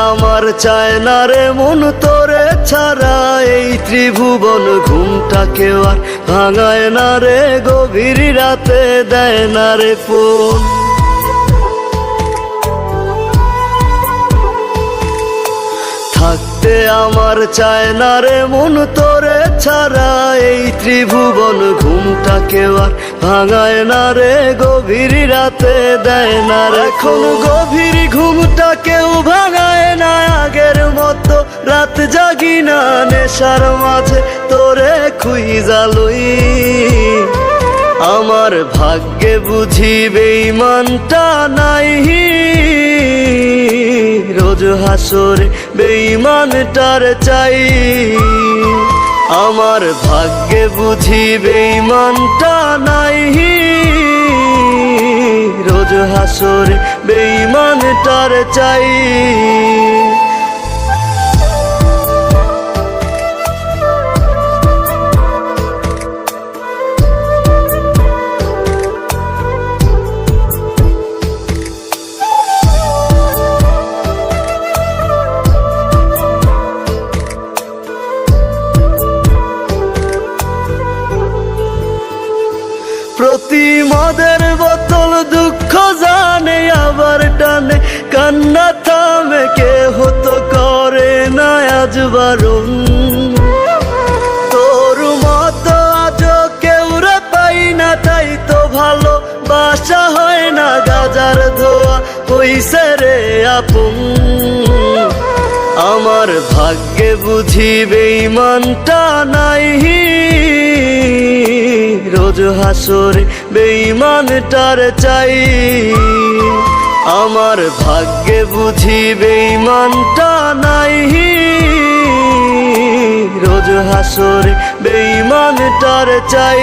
আমার চায় না রে মন তোরে ছাড়া, এই ত্রিভুবন ঘুমটাকে আর ভাঙায় না রে, গভীর রাতে দেয় না রে ফোন। থাকতে আমার চায় না রে মন তোরে ছাড়া, এই ত্রিভুবন ঘুমটাকে আর ভাঙায় না রে, গভীর রাতে দেয় না রে। এখন গভীর ঘুমটা কেউ ভাঙায় না আগের মতো, রাত জাগি না নেশার মাঝে তোরে খুঁজা লই। আমার ভাগ্যে বুঝি বেঈমানটা নাই, রোজ হাসরে বেঈমানটার চাই। আমার ভাগ্যে বুঝি বেঈমানটা নাই, রোজ হাসরে বেঈমানটার চাই। প্রতি মদের বোতল দুঃখ জানে আবার টানে, কান্না থামে কে হতো করে না আজ বারণ। তোর মতো আজ কেউ রে পাই না, তাই তো ভালো বাসা হয় না, গাজার ধোয়া হইছে রে আপন। আমার ভাগ্যে বুঝি বেঈমানটা নাই, রোজ হাসরে বেঈমানটার চাই। আমার ভাগ্যে বুঝি বেঈমানটা নাই, রোজ হাসরে বেঈমানটার চাই।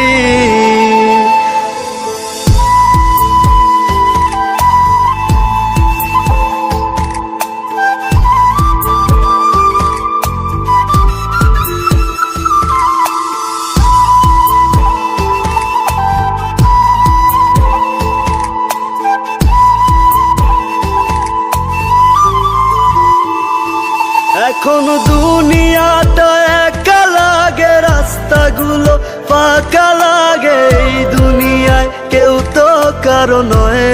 এখন দুনিয়াটা একা লাগে, রাস্তাগুলো ফাঁকা লাগে, এই দুনিয়ায় কেউ তো কারো নয়।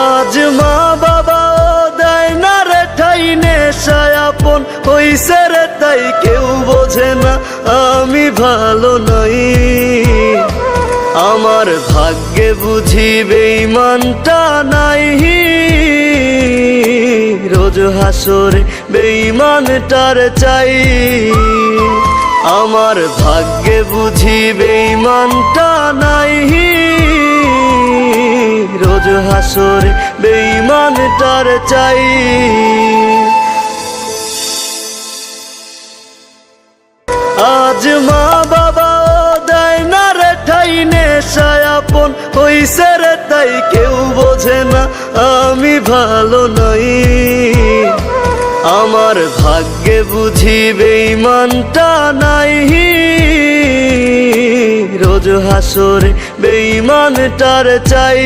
আজ মা বাবাও দেয় না রে ঠাই, নেশায় আপন হইছে রে তাই কেউ বোঝে না আমি ভালো নই। আমার ভাগ্যে বুঝি বেঈমানটা নাই, রোজ হাসরে বেঈমানটার চাই। আমার ভাগ্যে বুঝি বেঈমানটা নাই, রোজ হাসরে বেঈমানটার চাই। আজ মা বাবাও দেয় না রে ঠাই, নেশায় আপন হইছে রে তাই কেউ বোঝে না আমি ভালো নই। আমার ভাগ্যে বুঝি বেঈমানটা নাই, রোজ হাসরে বেঈমানটার চাই।